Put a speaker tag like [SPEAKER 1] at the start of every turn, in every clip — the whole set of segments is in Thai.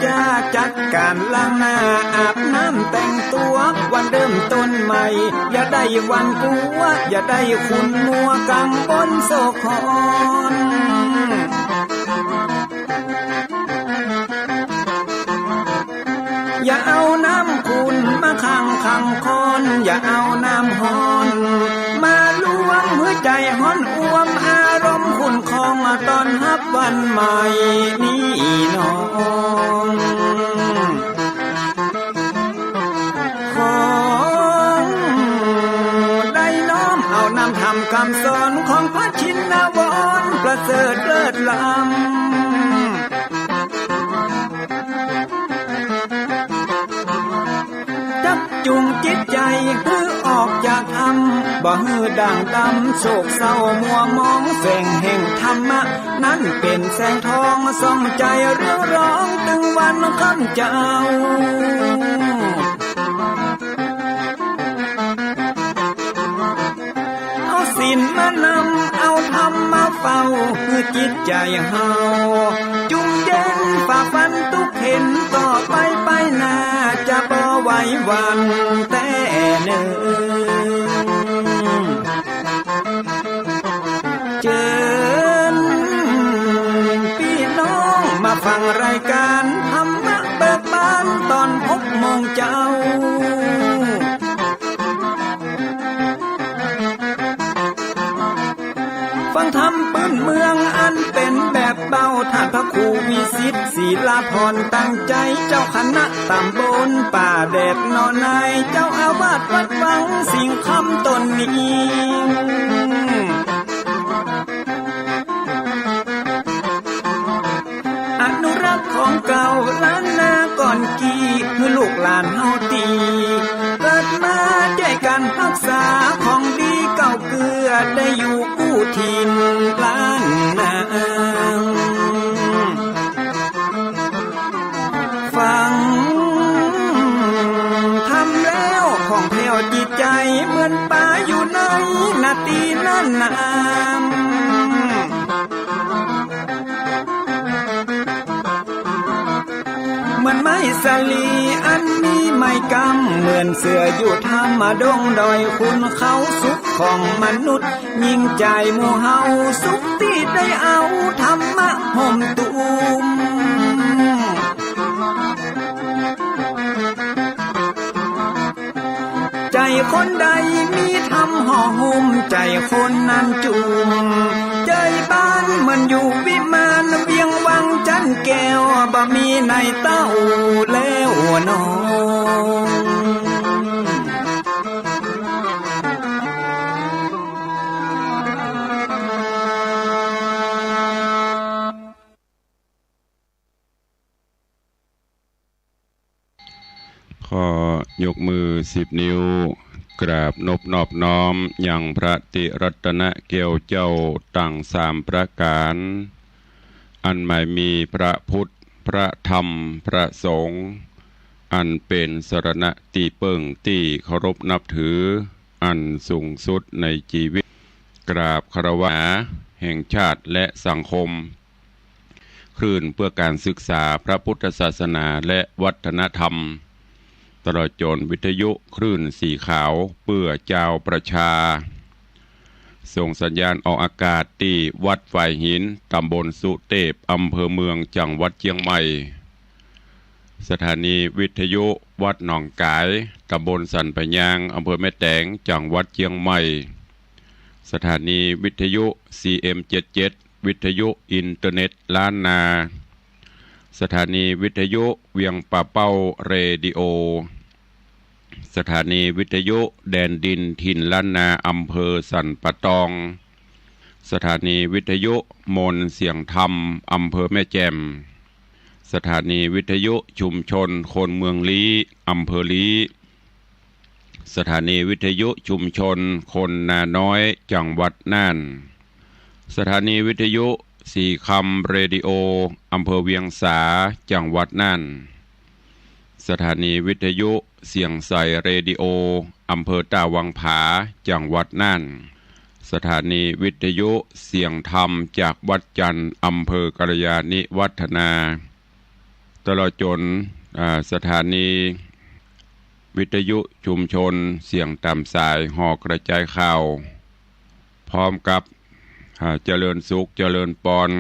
[SPEAKER 1] จะจัดการล้างหน้าอาบน้ำแต่งตัววันเริ่มต้นใหม่อย่าได้วันกลัวอย่าได้คุณมัวกังบนโศกอนอย่าเอาน้ำคุณมาขังคอนอย่าเอาน้ำฮ้อนมาลวงหัวใจฮ้อนอ้วมอารมณ์คุณคองมาตอนฮับวันใหม่นี้น้องของได้น้อมเอานำทำคำสอนของพระชินวรประเสริฐเลิศล้ำจุงจิตใจคือออกจากธรรมบ่ฮือด่างดำโศกเศร้ามัวมองแสงแห่งธรรมะนั้นเป็นแสงทองส่องใจเรื่องร้องตึงวันคำเจ้าเอาศีลมานำเอาธรรมมาเฝ้าคือจิตใจเฮาจุงเย็นฝ่าฟันทุกเห็นต่อไปหน้าจะบ่ไหววันแต่เนิ่นเจิญพี่น้องมาฟังรายการธรรมะเบิกบานตอน6 โมงเจ้าฟังธรรมปื้นเมืองอันเป็นแบบเบาท่านพระครูวิสิทธิ์ศีลาภรณ์ตั้งใจเจ้าคณะตำบลป่าแดดนอนในเจ้าอาวาสวัดวังสิ่งคำตนนี้อนุรักษ์ของเก่าล้านนาก่อนกี่คือลูกหลานเฮาตีเกิดมาใจกันรักษาของดีเก่าเกลือได้อยู่กู้ถิ่นล้านนาฟังทำแล้วของแผ่วจิตใจเหมือนป่าอยู่ในนาทีนั้นน้ำเหมือนไม้สลีอันมีไม้กำเหมือนเสืออยู่ธรรมดงดอยคุณเขาสุขของมนุษย์ยิ่งใจหมู่เฮาสุขที่ได้เอาธรรมะห่มตุ้มใจคนใดมีธรรมห่อหุ้มใจคนนั้นจุ่มใจบ้านมันอยู่วิมานเวียงวังจันแก้วบ่มีในเต้าแล้วน้อง
[SPEAKER 2] ขอยกมือ10 นิ้วกราบนอบน้อมอย่างพระติรัตนเกล้าเจ้าตั้ง3 ประการอันหมายมีพระพุทธพระธรรมพระสงฆ์อันเป็นสรณะที่เปิ่งที่เคารพนับถืออันสูงสุดในชีวิตกราบคารวะแห่งชาติและสังคมคลื่นเพื่อการศึกษาพระพุทธศาสนาและวัฒนธรรมตลอดจนวิทยุคลื่นสีขาวเพื่อเจ้าประชาส่งสัญญาณออกอากาศที่วัดฝ่ายหินตำบลสุเทพอำเภอเมืองจังหวัดเชียงใหม่สถานีวิทยุวัดหนองกายตำบลสันปะยางอำเภอแม่แตงจังหวัดเชียงใหม่สถานีวิทยุ CM77 วิทยุอินเทอร์เน็ตล้านนาสถานีวิทยุเวียงป่าเป้าเรดิโอสถานีวิทยุแดนดินถิ่นล้านนาอำเภอสันปะตองสถานีวิทยุมนเสียงธรรมอำเภอแม่แจ่มสถานีวิทยุชุมชนคนเมืองลี้อำเภอลี้สถานีวิทยุชุมชนคนนาน้อยจังหวัดน่านสถานีวิทยุสีคำเรดิโออำเภอเวียงสาจังหวัดน่านสถานีวิทยุเสียงใสเรดิโออำเภอตาวังผาจังหวัดน่านสถานีวิทยุเสียงธรรมจากวัดจันทร์อำเภอกัลยาณิวัฒนาต ตลอดจนสถานีวิทยุชุมชนเสียงตามสายหอกระจายข่าวพร้อมกับเจริญสุขเจริญปอน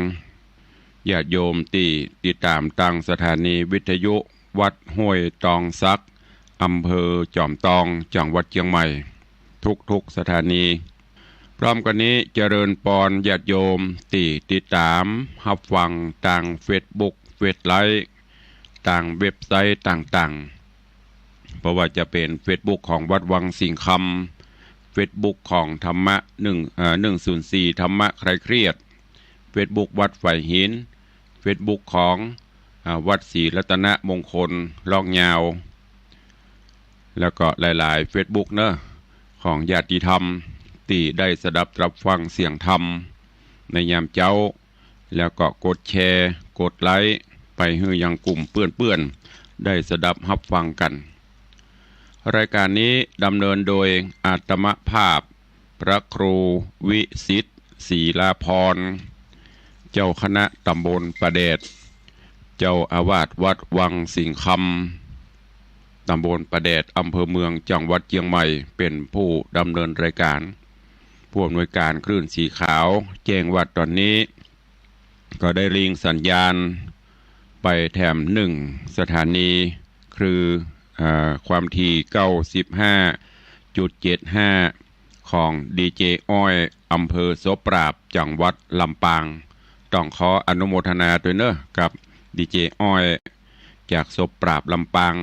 [SPEAKER 2] ญาติโยมที่ติดตามตั้งสถานีวิทยุวัดห้วยตองซักอำเภอจอมตองจังหวัดเชียงใหม่ทุกสถานีพร้อมกันนี้เจริญปอนญาติโยมที่ติดตามรับฟังต่างเฟซบุ๊กเฟซไลฟ์ต่างเว็บไซต์ต่างๆเพราะว่าจะเป็นเฟซบุ๊กของวัดวังสิงห์คำเฟซบุ๊กของธรรมะ104ธรรมะใครเครียดเฟซบุ๊กวัดไฟหินเฟซบุ๊กของวัดศรีรัตนมงคลลอกยาวแล้วก็หลายๆเฟซบุ๊กเนอะของญาติธรรมที่ได้สดับรับฟังเสียงธรรมในยามเจ้าแล้วก็กดแชร์กดไลค์ไปให้ยังกลุ่มเพื่อนๆได้สดับรับฟังกันรายการนี้ดำเนินโดยอาตมภาพพระครูวิสิทธิ์ศรีลาภรณ์เจ้าคณะตำบลประเดชเจ้าอาวาสวัดวังสิงห์คำตำบลประเดชอำเภอเมืองจังหวัดเชียงใหม่เป็นผู้ดำเนินรายการผู้อำนวยการคลื่นสีขาวแจ้งว่าตอนนี้ก็ได้ลิงสัญญาณไปแถม1สถานีคือความถี่95.75ของดีเจอ้อยอำเภอโสปราบจังหวัดลำปางต้องขออนุโมทนาด้วยเนอะกับดีเจอ้อยจากโสปราบลำปาง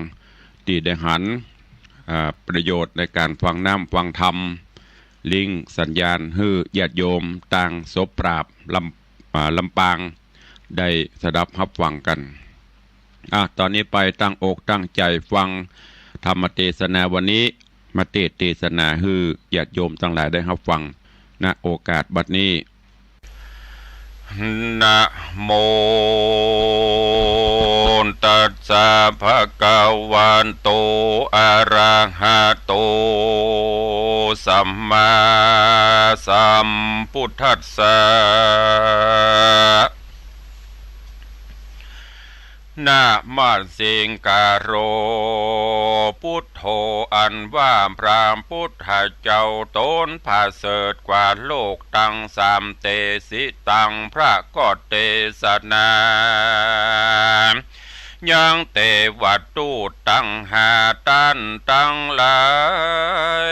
[SPEAKER 2] ที่ได้หันประโยชน์ในการฟังน้ำฟังธรรมลิงสัญญาณฮือญาติโยมต่างโสปราบลำปางได้สดับรับฟังกันตอนนี้ไปตั้งอกตั้งใจฟังธรรมเทศนาวันนี้มาเทศนาฮือญาติโยมทั้งหลายได้รับฟังณโอกาสบัดนี้นะโมตัสสะภะคะวะโตอะระหะโตสัมมาสัมพุทธัสสะนะมาสิงกาโรพุทโธอันว่าพระพุทธเจ้าตนผาเสริฐกว่าโลกตั้งสามเตสิตังพระก็เตสนายังเตวัตตูตั้งหาตันตั้งหลาย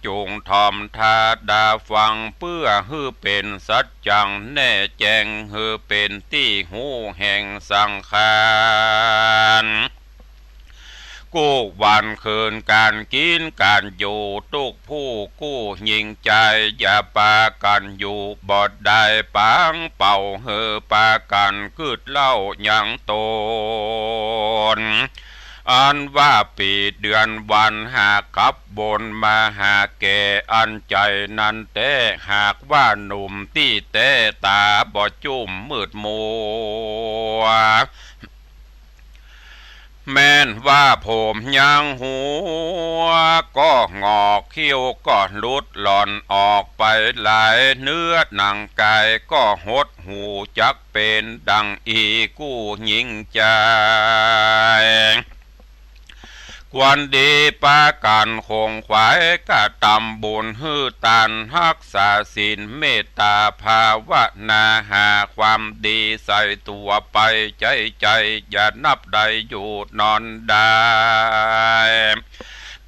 [SPEAKER 2] จุงทอมทาดาฟังเพื่อฮือเป็นสัจจังแน่แจ้งฮือเป็นที่หูแห่งสังขารกู้วันคืนการกินการอยู่ทุกผู้กู้ยิงใจอย่าปากันอยู่บอดได้ปังเป่าเฮือปากันคืดเล่ายังโตนอันว่าปีเดือนวันหากขับบนมาหาแก่อันใจนั้นแต่หากว่าหนุ่มที่แต่ตาบอดจุ่มมืดมัวแม้นว่าผมยังหัวก็งอกเขี้ยวก็ลุดหล่อนออกไปหลายเนื้อหนังกายก็หดหูจักเป็นดังอีกู้ยิงใจควรดีปากันคงขวายกะตำบุญฮือตันรักษาศีลเมตตาภาวนาหาความดีใส่ตัวไปใจอย่านับใดอยู่นอนได้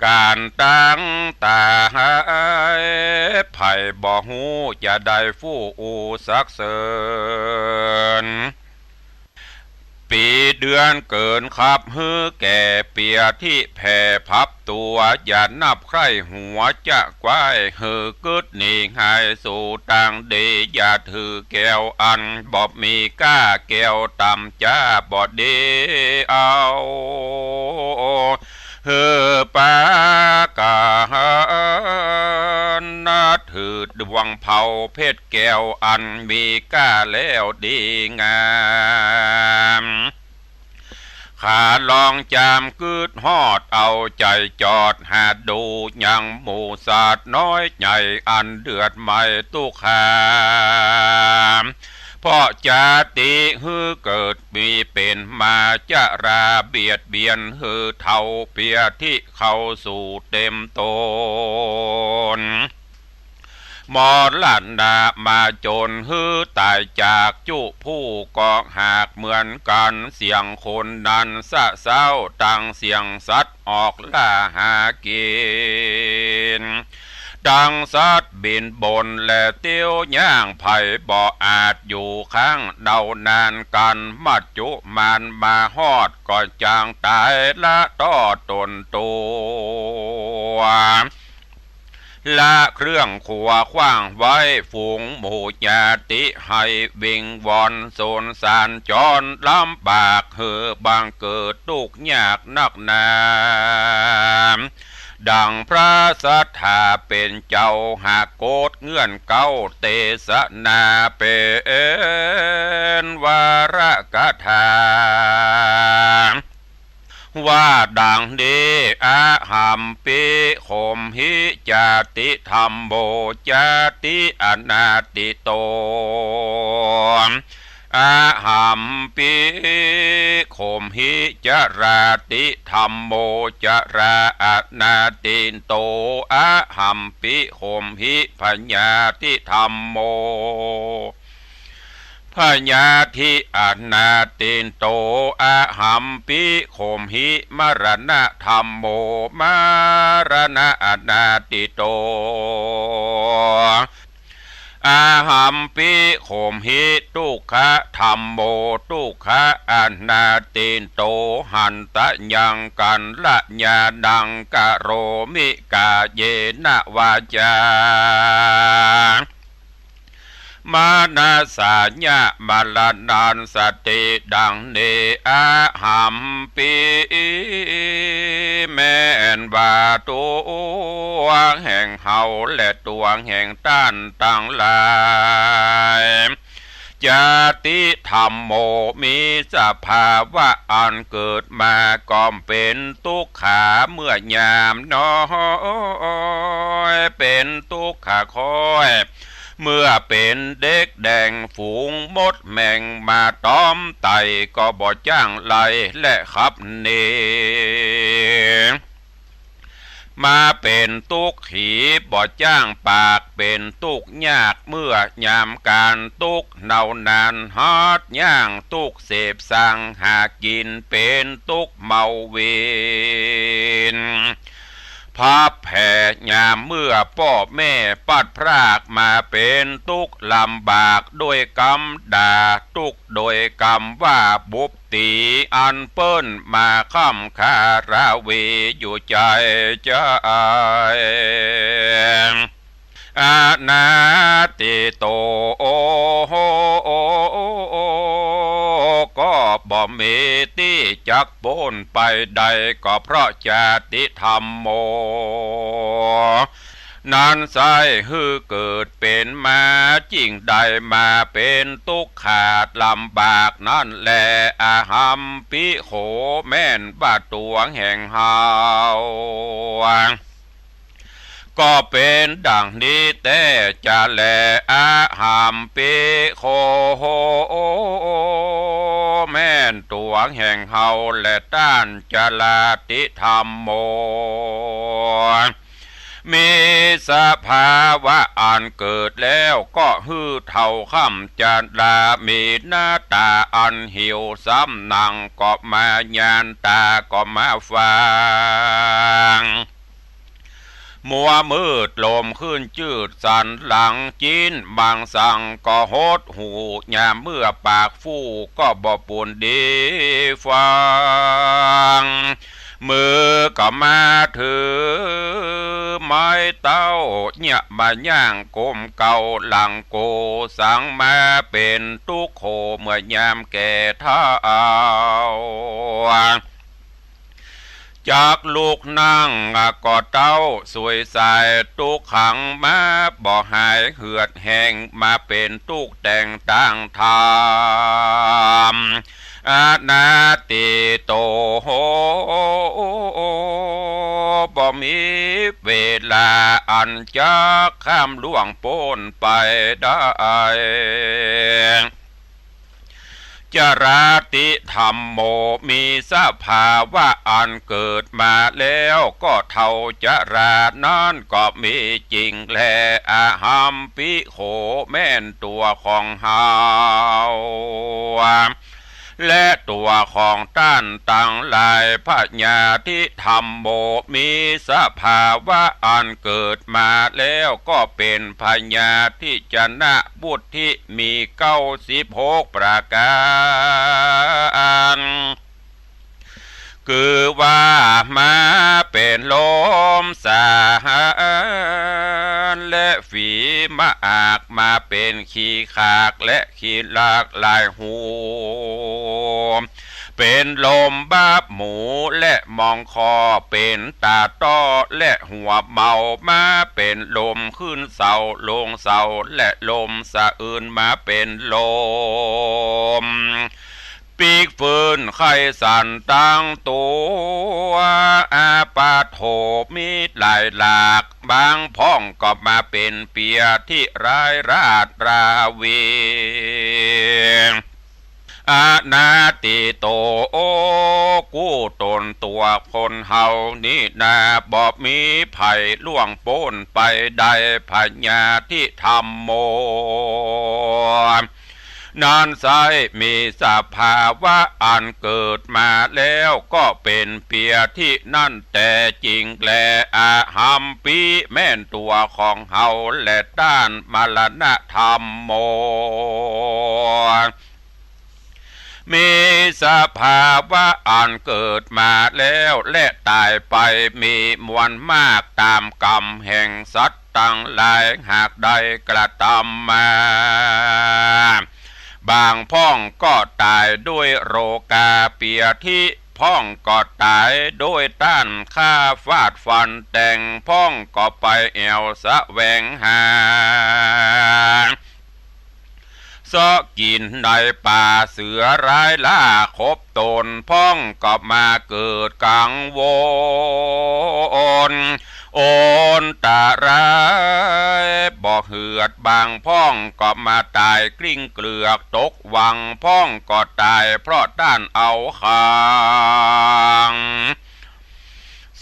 [SPEAKER 2] การตั้งตาไผ่บ่หูจะได้ฟู่อูสักเสริญปีเดือนเกินขับฮือแก่เปียที่แผ่พับตัวอย่านับใครหัวจะกวายฮือกึดหนีหายสู่ต่างดีอย่าถือแก้วอันบอบมีก้าแก้วต่ำจ้าบอดดีเอาฮือปากานาถือดวงเผาเพชรแก้วอันมีก้าแล้วดีงามขาลองจามกึดฮอดเอาใจจอดหาดูยังหมู่ศาสตร์น้อยใหญ่อันเดือดไม่ตุกขาม
[SPEAKER 3] เพราะจาติฮือเกิดมีเป็นมาจะราเบียดเบียนฮือเท่าเปียที่เข้าสู่เต็มตนมอลันดามาจนฮือตายจากจุผู้กองหากเหมือนกันเสียงคนนั้นสะเศร้าตั้งเสียงสัตว์ออกล่าหากินดังสัตว์บินบนและเตี้ยวย่างไผ่บ่อาจอยู่ข้างเดานานกันมัจจุมันมาฮอดก่อนจางตายละต้อตนตัวละเครื่องขัวขว้างไว้ฝูงหมู่ญาติให้วิงวอนโซนสานจรลำบากเหือบางเกิดทุกข์ยากนักหนาดังพระสัทธาเป็นเจ้าหากโกดเงื่อนเก้าเตสนาเป็นวาระกถาว่าดังนี้อาหัมปิโคมหิจาติธรรมโบจาติอนาติโตอาหัมปิโคมหิจาราติธรรมโมจาราอนาติโตอาหัมปิโคมหิปัญญาติธรรมโมพญาธิอนาตินโตอาหัมปิโคมหิมรณะธรรมโมมรณะอนาติโตอาหัมปิโคมหิทุกขะธรรมโมทุกขะอนาตินโตหันตะยังกันละญาดังกะโรมิกาเยนะวาจามานาสาญะมาลานานสติดังเนอาหัมปิแม่นบาตัวแห่งเฮาและตัวแห่งต้านต่างหลายจาติธรรมโมมีสภาวะอันเกิดมาก่อมเป็นทุกขาเมื่อยามน้อยเป็นทุกขาคอยเมื่อเป็นเด็กแดงฝูงมดแมงมาต้อมไตก็บ่จ้างไล่และขับเนมาเป็นตุกขีบ่จ้างปากเป็นตุกยากเมื่อยามการตุกเนานานฮอดย่างตุกเสพสั่งหากินเป็นตุกเมาเวนพาแผ่ยามเมื่อพ่อแม่ปัดพรากมาเป็นทุกข์ลำบากด้วยกรรมด่าทุกข์โดยกรรมว่าบุบตีอันเปิ้นมาค่ำคาราเวอยู่ใจใจอานาติโตก็บ่มีที่จักปนไปใดก็เพราะจาติธรรมโมนั้นไซฮือเกิดเป็นมาจริงใดมาเป็นทุกข์ขาดลำบากนั่นแหละอาหัมปิโขแม่นบาตัวแห่งเฮาก็เป็นดังนี้แต่จะแลอาหัมปิโคแม่นตัวแห่งเฮาและต้านจลาติธรรมโมมีสภาวะอันเกิดแล้วก็ฮือเท่าค่ำจันดามีหน้าตาอันหิวซ้ำนังก็มาญาณตาก็มาฟังมัวมืดลมขึ้นจืดสันหลังจีนบางสั่งก็โหดหูยามเมื่อปากฟู่ก็บ่ปุ่นดีฟังมือก็มาถือไม้เต้าเนี่ยมาย่างกลมเก่าหลังโกสังมาเป็นตุกโคเมื่อยามแก่เท้าจากลูกนั่งก็เต้าสวยใสตุกขังมาบ่หายเหือดแห้งมาเป็นตุกแต่งตั้งธรรมอานาติโตโหบ่มีเวลาอันจะข้ามล่วงพ้นไปได้ จราติธรรมโมมีสภาวะอันเกิดมาแล้วก็เท่าจรานั้นก็มีจริงแลอาหัมปิโขแม่นตัวของเฮาและตัวของท่านตั้งหลายพญาธิธรรมโมมีสภาวะอันเกิดมาแล้วก็เป็นพญาธิจนะบุตรที่มี96ประการคือว่ามาเป็นลมสาและฝีมาอากมาเป็นขี้ขากและขี้ลากลายหูเป็นลมบาบหมูและมองคอเป็นตาต้อและหัวเมามาเป็นลมขึ้นเสาลงเสาและลมสะอื่นมาเป็นลมปีกฟืนไข่สันตั้งตัวอาปาโถมีหลายหลากบางพ่องก็มาเป็นเปียที่ร้ายราดราวีอานาติโตโอกู้ตนตัวคนเฮานี่นาบอบมีไผ่ล่วงโป้นไปได้พญาที่ธรรมโมนานไซมีสภาวะอันเกิดมาแล้วก็เป็นเปียที่นั่นแต่จริงแลอาหัมปีแม่นตัวของเฮาและด้านมรณะธรรมโมมีสภาวะอันเกิดมาแล้วและตายไปมีมวลมากตามกรรมแห่งสัตว์ตั้งหลายหากได้กระทำมาบางพ่องก็ตายด้วยโรคาเปียที่พ่องก็ตายด้วยต้านฆ่าฟาดฟันแต่งพ่องก็ไปแอวสะแวงหาซอกินในป่าเสือร้ายล่าคบตนพ่องก็มาเกิดกังวลโอนตาร้ายบ่เหือดบางพ่องก็มาตายกลิ้งเกลือกตกวังพ่องก็ตายเพราะด้านเอาคาง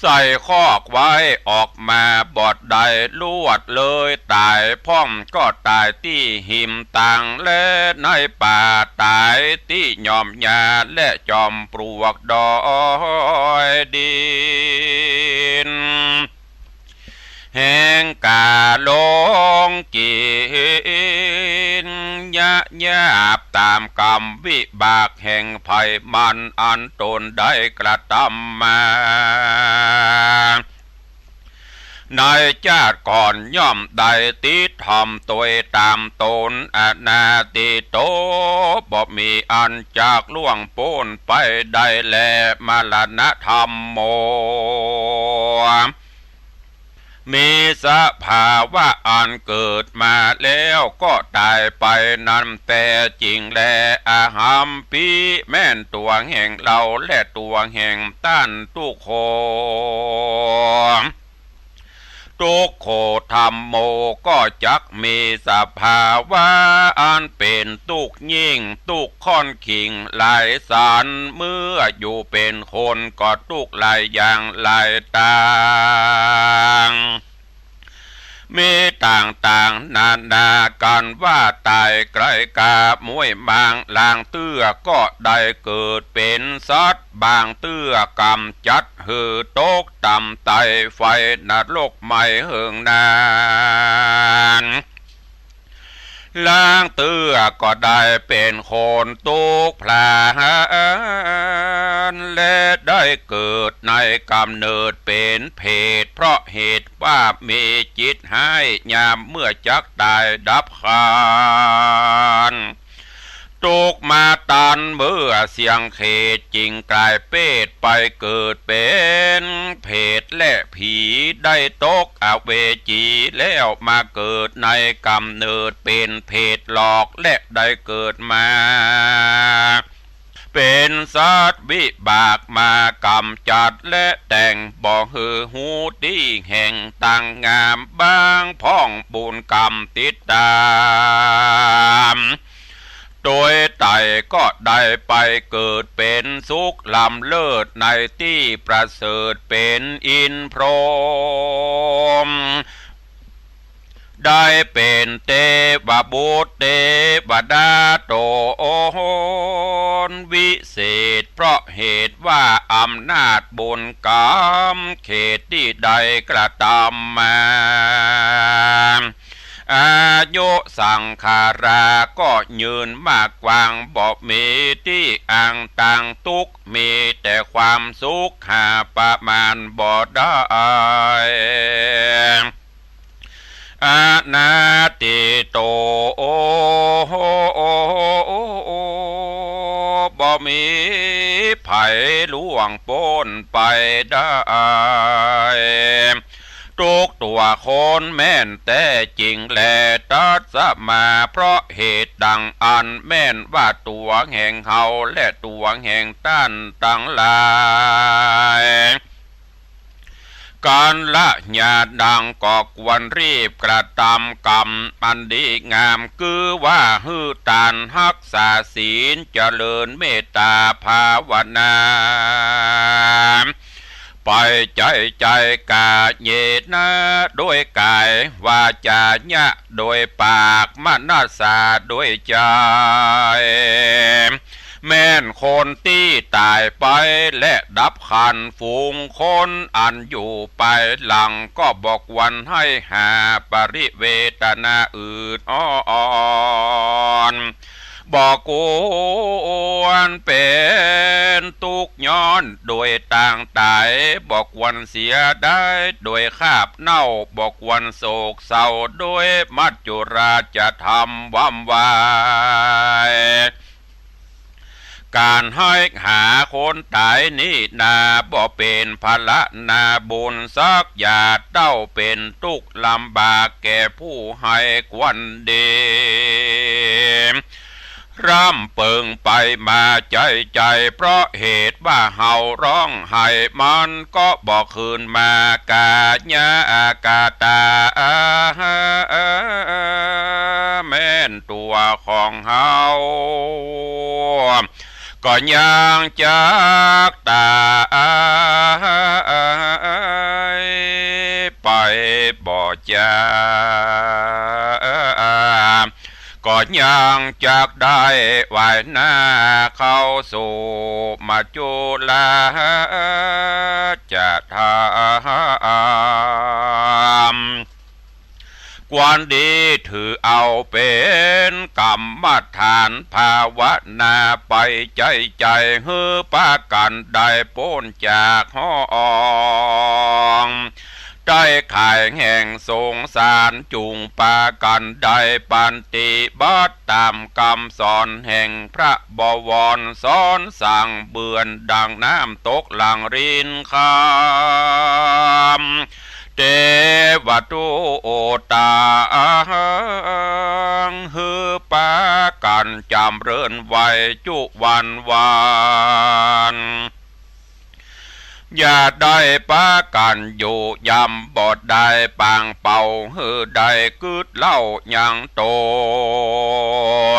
[SPEAKER 3] ใส่คอกไว้ออกมาบอดใดลวดเลยตายพ่อมก็ตายที่หิมตังและในป่าตายที่ยอมยาและจอมปลวกดอยดินแห่งกาลงกินยะยาบตามกรรมวิบากแห่งภัยมันอันตนได้กระทำมาในชาติก่อนย่อมได้ติดทำตัวตามตนอนาติโตบ่มีอันจากล่วงโป้นไปได้แลมรณะธรรมโมมีสภาวะอันเกิดมาแล้วก็ตายไปนั้นแต่จริงแลอาหัมปีแม่นตัวแห่งเราและตัวแห่งต้านทุกโคทุกโคธรรมโมก็จักมีสภาวะอันเป็นทุกยิ่งทุกค่อนขิงหลายสารเมื่ออยู่เป็นคนก็ทุกหลายอย่างหลายต่างมีต่างๆนานากันว่าตายไกลกามวยบางลางเตื้อก็ได้เกิดเป็นสัตว์บางเตื้อกำจัดหือตกต่ำไตไฟนรกไม่เหิงนานล้างเตื้อก็ได้เป็นคนตุกพลานและได้เกิดในกำเนิดเป็นเพศเพราะเหตุว่ามีจิตให้ยามเมื่อจักตายดับคานตุกมาตันเมื่อเสียงเขตจริงกลายเป็ดไปเกิดเป็นเพศและผีได้ตกอเวจีแล้วมาเกิดในกำเนิดเป็นเพศหลอกและได้เกิดมาเป็นสัตว์วิบากมากำจัดและแต่งบ่ฮือหูดีแห่งต่างงามบางพ่องบุญกรรมติดตาม โดยไต่ก็ได้ไปเกิดเป็นสุขลำเลิศในที่ประเสริฐเป็นอินพรหมได้เป็นเทวบุตรเทวดาโตโอโหนวิเศษเพราะเหตุว่าอำนาจบุญกรรมเขตที่ใดกระทำมาอายุสังขาราก็ยืนมากกวางบอกมีที่อ่างต่างทุกมีแต่ความสุขหาประมาณบ่ได้อานาติโตโอบ่มีไผล่วงพ้นไปได้ทุกตัวคนแม่นแต่จริงแลตัดสมาเพราะเหตุดังอันแม่นว่าตัวแห่งเฮาและตัวแห่งต้านตั้งหลายการละญาติดังก็ควรรีบกระทำกรรมอันดีงามคือว่าฮือตานรักษาศีลเจริญเมตตาภาวนาปล่อยใจกาเยนะด้วยกายวาจาญะโดยปากมนาสาโดยใจแม่นคนที่ตายไปและดับขันฝูงคนอันอยู่ไปหลังก็บอกวันให้หาปริเวทนาอื่นอ่อนบอกกวนเป็นทุกย้อนโดยต่างตายบอกวันเสียได้โดยคาบเน่าบอกวันโศกเศร้าโดยมัจจุราชจะทำว่ำวายการให้หาคนตายนี่นาบ่เป็นภาระนาบุญสักอย่าเต้าเป็นทุกข์ลำบากแก่ผู้ให้ควันดีร่ำเปิงไปมาใจเพราะเหตุว่าเฮาร้องไห้มันก็บอกคืนมากาญาอากาตาแม่นตัวของเฮาก็ยังจากตาไปบ่จาก็ยังจากได้ไหวหน้าเข้าสู่มาจุลาจะทำความดีถือเอาเป็นกรรมฐานภาวนาไปใจฮือปากันได้พ้นจากห้องได้ขายแห่งสงสารจุงปากันได้ปันติบัตตามคำสอนแห่งพระบวรสอนสั่งเบือนดังน้ำตกหลังรินคำเทวตุโอตาฮือปากันจำเริญไว้จุวันอย่าได้ปากันอยู่ยำบอดได้ปางเป่าฮือได้กึดเล่ายังโต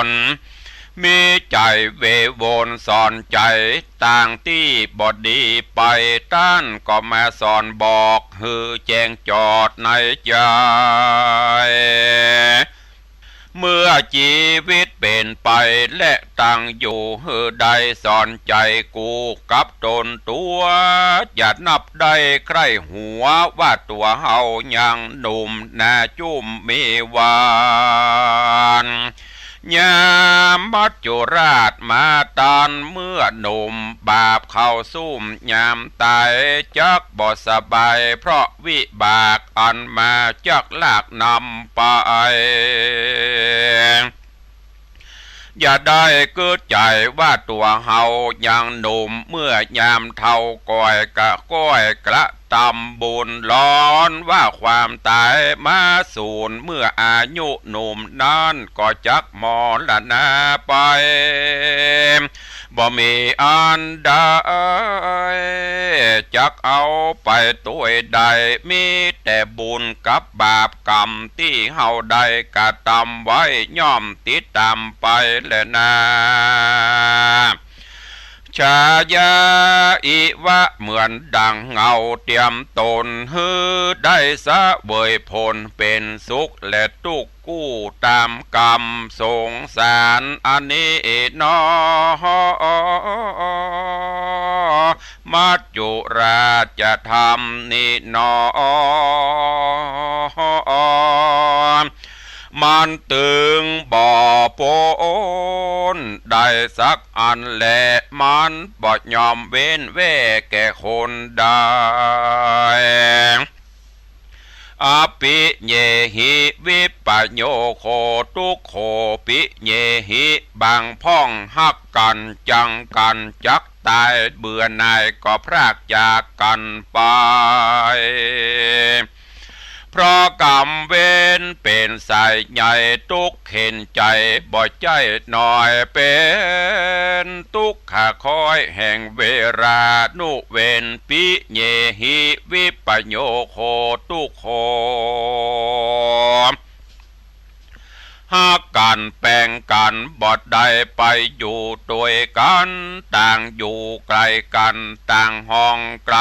[SPEAKER 3] นมีใจเวโวนสอนใจต่างที่บอดดีไปต้านก็มาสอนบอกฮือแจ้งจอดในใจเมื่อชีวิตเป็นไปและตั้งอยู่ฮือใดสอนใจกูกับตนตัวอย่านับได้ใครหัวว่าตัวเฮายังหนุ่มนาจุ่มมีวานยามมัจจุราชมาตานเมื่อหนุ่มบาปเข้าซุ่มยามตายจักบ่สบายเพราะวิบากอันมาจักลากนำไปอย่าได้เกิดใจว่าตัวเฮายังหนุ่มเมื่อยามเท่าก้อยกระตำบุญร้อนว่าความตายมาสูญเมื่ออายุหนุ่มนั้นก็จักมรณะไปบ่มีอันใด จักเอาไปตัวใดมีแต่บุญกับบาปกรรมที่เฮาได้กระทำไว้ย่อมติดตามไปแลนะชายาอิวะเหมือนดังเงาเตรียมตนฮือได้สะเวยผลเป็นสุขและทุกข์กู้ตามกรรมสงสารอันนี้นอมัจจุราชธรรมนินอมันตึงบ่อโปนได้สักอันแหละมันบ่ยอมเว้นแว่แก่คนได้อปิเยหิวิปโยโคทุกโขปิเยหิบางพ่องหักกันจังกันจักตายเบื่อหน่ายก็พรากจากกันไปเพราะกรรมเวรเป็นสายใหญ่ทุกเห็นใจบ่ใจหน่อยเป็นทุกขาคอยแห่งเวรานุเวนปิเยหิวิปโยโคทุกโคหากกันแป่งกันบอดใดไปอยู่ด้วยกันต่างอยู่ไกลกันต่างห้องไกล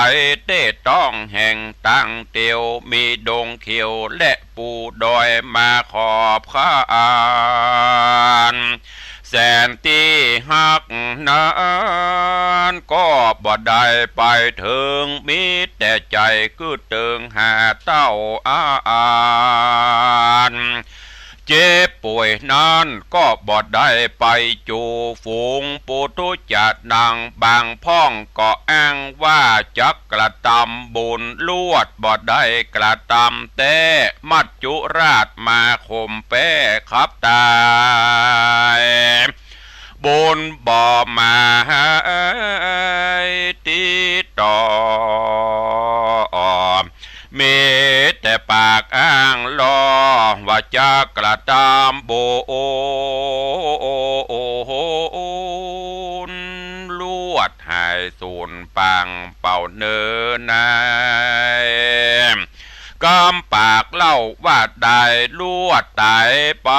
[SPEAKER 3] เต้ต้องแห่งต่างเตียวมีดงเขียวและปูดอยมาขอบข้านแสนที่หักนั้นก็บ่ได้ไปถึงมีแต่ใจกือเติงหาเต้าเจ็บป่วยนั้นก็บ่ได้ไปจูฝูงปุถุจัดนางบางพ่องก็อ้างว่าจักกระทำบุญลวดบ่ได้กระทำแต่มัจจุราชมาข่มแป้ขับตายบุญบ่มาติดต่อมีแต่ปากอ้างล้อว่าจะกระทำบุญลวดหายสูญปังเป่าเนินนายกำปากเล่าว่าได้ลวดตายไป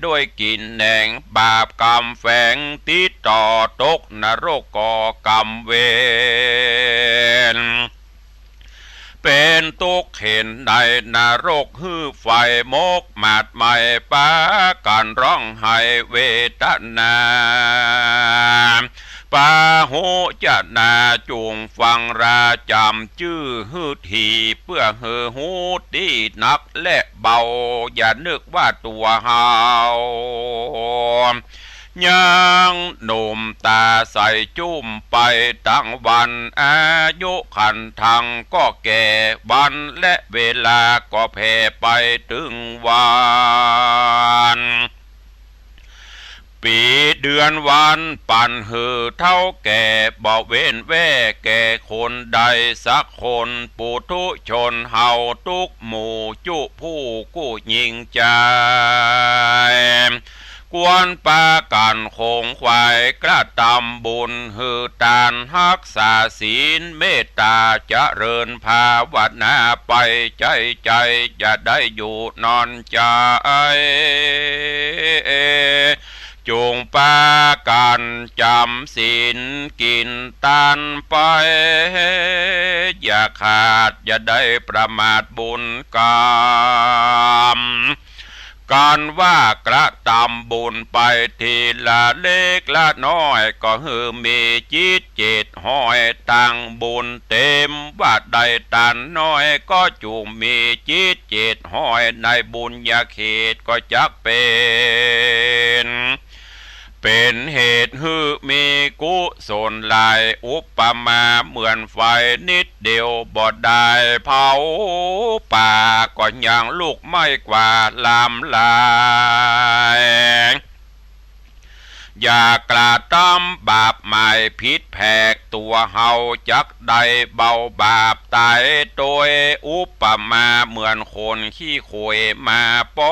[SPEAKER 3] ด้วยกินแหน่งบาปกรรมแฝงติดต่อตกนรกก่อกรรมเวรเป็นตุกเห็นในนรกฮือไฟมกมาดไม่ปาการร้องไห้เวทนาปาหูจะนาจุงฟังราจำชื่อฮือทีเพื่อเฮือหูตีนักและเบาอย่านึกว่าตัวเฮายังหนุ่มตาใสจุ่มไปตั้งวันอายุขันทังก็แก่วันและเวลาก็แผ่ไปถึงวันปีเดือนวันปั่นหือเท่าแก่บ่เว้นแว่แก่คนใดสักคนปุถุชนเฮาทุกหมู่จุผู้กู้ยิ่งใจกวนปากันคงควายกระทำบุญหือตานรักษาศีลเมตตาเจริญภาวนาไปใจจะได้อยู่นอนใจจงปากันจำศีลกินทานไปอย่าขาดอย่าได้ประมาทบุญกรรมการว่ากระทำบุญไปทีละเล็กละน้อยก็ฮือมีจิตเจตห้อยตั้งบุญเต็มว่าใดตันน้อยก็จูงมีจิตเจตห้อยในบุญญาเขตก็จักเป็นเหตุฮือมีกุศลลายอุปมาเหมือนไฟนิดเดียวบ่ได้เผาป่าก็ยังลูกไม่กว่าลามลายอย่ากระทำบาปหมายผิดแผกตัวเฮาจักได้เบาบาปตายโดยอุปมาเหมือนคนขี้ขวยมาป้อ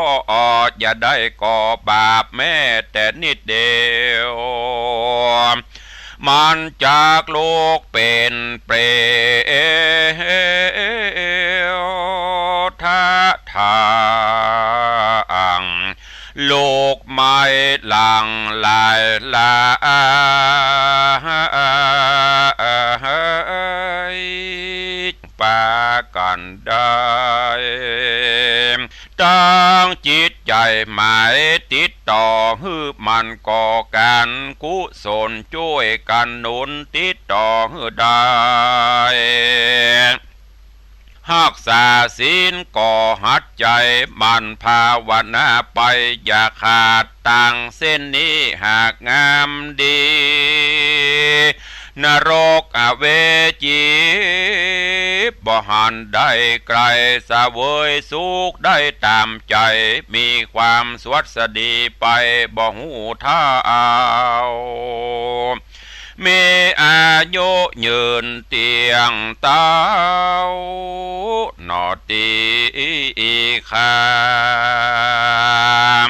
[SPEAKER 3] อย่าได้ก่อบาปแม้แต่นิดเดียวมันจากโลกเป็นเปร ลังลายลาปากันได้ตั้งจิตใจหมายติดต่อฮือมันก่อการกุศลช่วยกันหนุนติดต่อฮือได้หักษาศีลก่อหัดใจมันภาวนาไปอย่าขาดตังเส้นนี้หากงามดีนรกอเวจีบ่หันได้ไกลสะเวยสุขได้ตามใจมีความสวัสดีไปบ่หูท่าเอามีอายุยืนเตียงเต้านอตีคาม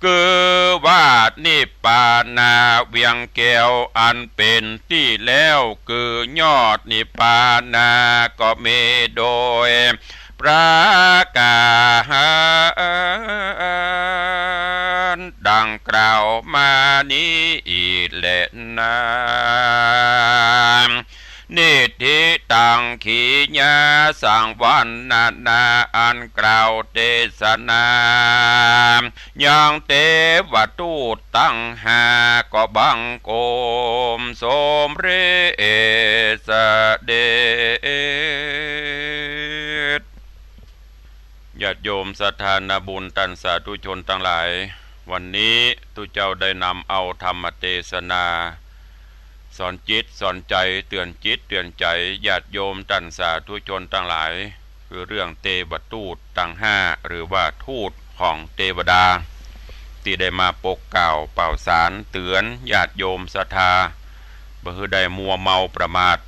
[SPEAKER 3] คือวาดนิพพานาเวียงแก้วอันเป็นที่แล้วคือยอดนิพพานาก็มีโดยประกาศดังกล่าวมานี้อีกแหละนะนิธิตังขีญาสังวันนาอันกล่าวเทศนายังเทวทูตตั้งหาก็บังโกมสมเรสเดชญาติโยมศรัทธานาบุญตันสาธุชนทั้งหลายวันนี้ตุเจ้าได้นำเอาธรรมเทศนาสอนจิตสอนใจเตือนจิตเตือนใจญาติโยมตันสาธุชนทั้งหลายคือเรื่องเทวทูตทั้งห้าหรือว่าทูตของเทวดาที่ได้มาปกเกล่าวเป่าสารเตือนญาติโยมศรัทธาบ่ให้ได้มัวเมาประมาท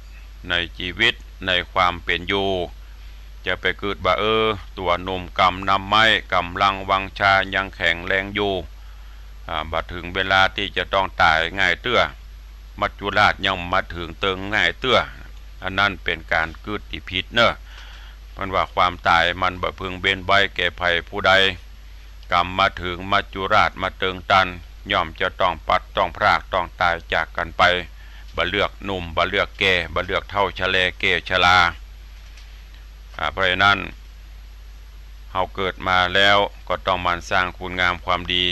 [SPEAKER 3] ในชีวิตในความเป็นอยู่จะไปเกิดว่าตัวหนุ่มกำนำไม้กำลังวังชายังแข็งแรงอยู่บัดถึงเวลาที่จะต้องตายง่ายเตื้อมัจจุราชยังมาถึงเติงง่ายเตื้ออันนั้นเป็นการกึดที่ผิดเนอะมันว่าความตายมันบ่พึงเบนใบแก่ภัยผู้ใดกรรมมาถึงมัจจุราชมาเติงตันย่อมจะต้องปัดต้องพรากต้องตายจากกันไปบ่เลือกหนุ่มบ่เลือกแก่บ่เลือกเท่าชะเลแก่ชราเพราะฉะนั้นเฮาเกิดมาแล้วก็ต้องมันสร้างคุณงามความดี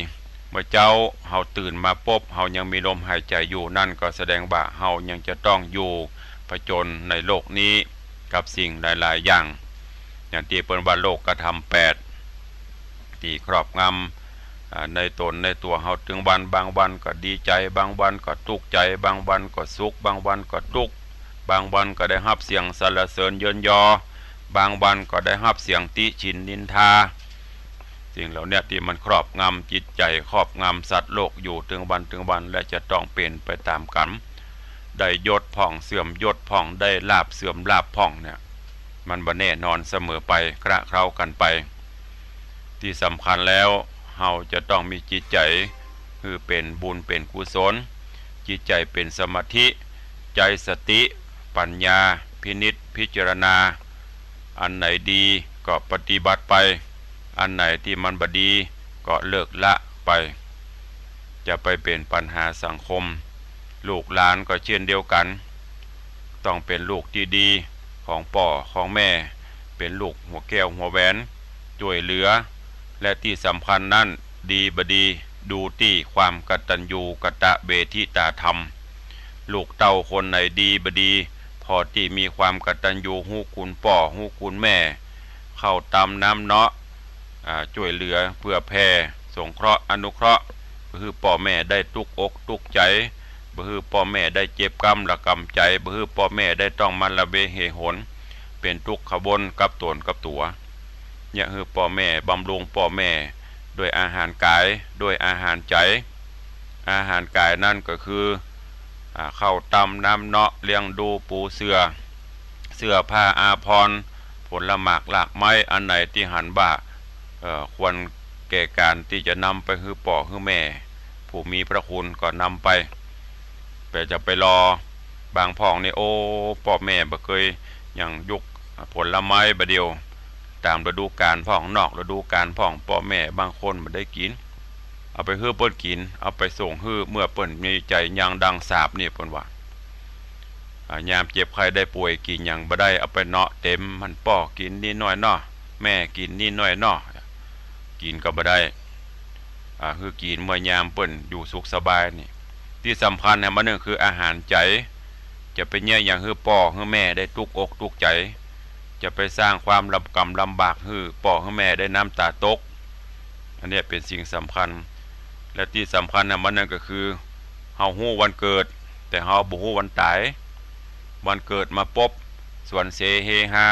[SPEAKER 3] เมื่อเจ้าเฮาตื่นมาพบเฮายังมีลมหายใจอยู่นั่นก็แสดงว่าเฮายังจะต้องอยู่ผจญในโลกนี้กับสิ่งหลายๆอย่างอย่างที่เปิ้นว่าโลกกระทำ8ที่ครอบงำในตนในตัวเฮาถึงวันบางวันก็ดีใจบางวันก็ทุกข์ใจบางวันก็สุขบางวันก็ทุกข์บางวันก็ได้รับเสียงสรรเสริญเยินยอบางวันก็ได้รับเสียงติฉินนินทาสิ่งเหล่านี้ที่มันครอบงำจิตใจครอบงำสัตว์โลกอยู่ถึงวันและจะต้องเป็นไปตามกรรมได้ยศผ่องเสื่อมยศผ่องได้ลาภเสื่อมลาภผ่องเนี่ยมันบ่แน่นอนเสมอไปคระเคล้ากันไปที่สำคัญแล้วเฮาจะต้องมีจิตใจคือเป็นบุญเป็นกุศลจิตใจเป็นสมาธิใจสติปัญญาพินิจพิจารณาอันไหนดีก็ปฏิบัติไปอันไหนที่มันบ่ดีก็เลิกละไปจะไปเป็นปัญหาสังคมลูกหลานก็เช่นเดียวกันต้องเป็นลูกที่ดีของพ่อของแม่เป็นลูกหัวแก้วหัวแหวนช่วยเหลือและที่สำคัญนั่นดีบดีดูที่ความกตัญญูกตเวทิตาธรรมลูกเต้าคนไหนดีบดีพอที่มีความกตัญญูฮู้คุณพ่อฮู้คุณแม่เข้าตามน้ำเนาะช่วยเหลือเพื่อแผ่สงเคราะห์อนุเคราะห์คือพ่อแม่ได้ทุกอกทุกใจคือพ่อแม่ได้เจ็บกรรมละกรรมใจคือพ่อแม่ได้ต้องมันละเวเหหนเป็นทุกขบนกับตนกับตัวเนี่ยคือพ่อแม่บำรุงพ่อแม่ด้วยอาหารกายด้วยอาหารใจอาหารกายนั่นก็คือเข้าตำน้ำเนาะเลี้ยงดูปูเสื้อผ้าอาภรณ์ผลหมากหลากไม้อันไหนที่หันบ่าควรแก่การที่จะนำไปคือพ่อคือแม่ผู้มีพระคุณก็นำไปแต่จะไปรอบางพ่องนี่พ่อแม่บ่เคยอย่างยุกผลไม้บะเดียวตามฤดูกาลพ่องนอกฤดูกาลพ่องพ่อแม่บางคนบ่ได้กิน เอาไปฮื้อเปิ้นกินเอาไปส่งฮื้อเมื่อเปิ้นมีใจยังดังสาบนี่เปิ้นว่ายามเจ็บไข้ได้ป่วยกินหยังบ่ได้เอาไปเนาะเต็มมันป้อกินนิดหน่อยเนาะแม่กินนิดหน่อยเนาะกินก็บ่ได้คือกินเมื่อยามเปิ้นอยู่สุขสบายนี่ที่สำคัญเนี่ยมันนึงคืออาหารใจจะไปแย่อย่างฮื้อป้อฮื้อแม่ได้ตุกอกตุกใจจะไปสร้างความลำกำลำบากฮื้อป้อฮื้อแม่ได้น้ำตาตกอันนี้เป็นสิ่งสำคัญและที่สำคัญเนี่ยมันนั่นก็คือเฮาฮู้วันเกิดแต่เฮาบ่ฮู้วันตายวันเกิดมาปบส่วนเสเฮฮา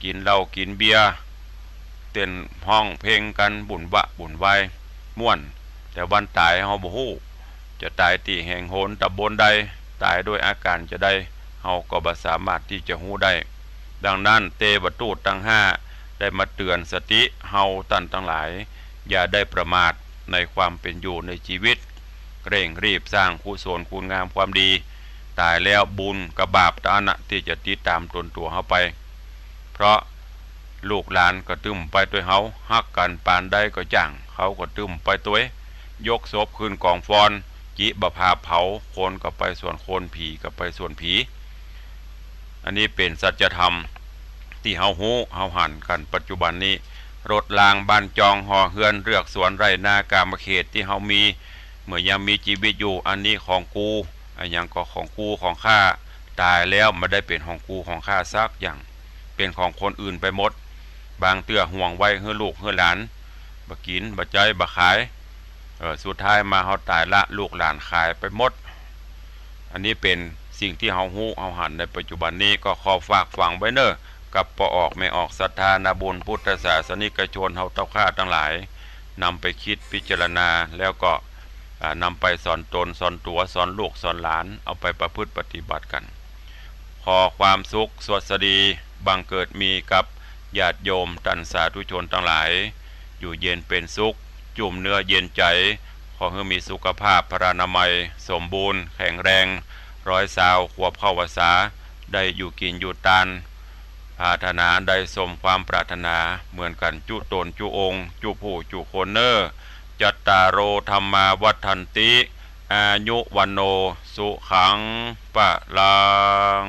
[SPEAKER 3] กินเหล้ากินเบียร์เต้นห้องเพลงกันบุญวะบุญวายม่วนแต่วันตายเฮาบ่ฮู้จะตายที่แห่งโหนตำบลใดตายด้วยอาการจะได้เฮาก็บ่สามารถที่จะฮู้ได้ดังนั้นเตวทูตทั้ง5ได้มาเตือนสติเฮาท่านทั้งหลายอย่าได้ประมาทในความเป็นอยู่ในชีวิตเร่งรีบสร้างกุศลคุณงามความดีตายแล้วบุญกับบาปตานะที่จะติดตามตนตัวเฮาไปเพราะลูกหลานก็ตึมไปด้วยเฮาฮักกันปานใดก็จังเขาก็ตึมไปตัวยกศพขึ้นกองฟอนจิบภาเผาคนก็ไปส่วนคนผีก็ไปส่วนผีอันนี้เป็นสัจธรรมที่เฮาฮู้เฮาหันกันปัจจุบันนี้รถรางบ้านจองหอเฮือนเลือกสวนไร่นากามเขตที่เฮามีเมื่อยังมีชีวิตอยู่อันนี้ของกูอันยังก็ของกูของข้าตายแล้วไม่ได้เป็นของกูของข้าซักอย่างเป็นของคนอื่นไปหมดบางเตื้อห่วงไว้เฮือลูกเฮือหลานบ่กินบ่ใจบ่ขายสุดท้ายมาเฮาตายละลูกหลานขายไปหมดอันนี้เป็นสิ่งที่เฮาฮู้เฮาหันในปัจจุบันนี้ก็ขอฝากฝังไว้เน้อกับปออกไม่ออกศรัทธานาบุญพุทธศาสนิกชนเฮาเต้าข้าทั้งหลายนำไปคิดพิจารณาแล้วก็นำไปสอนตนสอนตัวสอนลูกสอนหลานเอาไปประพฤติปฏิบัติกันขอความสุขสวัสดีบังเกิดมีกับญาติโยมท่านสาธุชนทั้งหลายอยู่เย็นเป็นสุขจุ่มเนื้อเย็นใจขอให้มีสุขภาพพรานามัยสมบูรณ์แข็งแรง120 ขวบเข้าพรรษาได้อยู่กินอยู่ตานปรารถนาได้สมความปรารถนาเหมือนกันจุตนจุองค์จุผู้จุคนเนอจัตตารโอธรรมาวัฏันติอายุวันโนสุขังปะลัง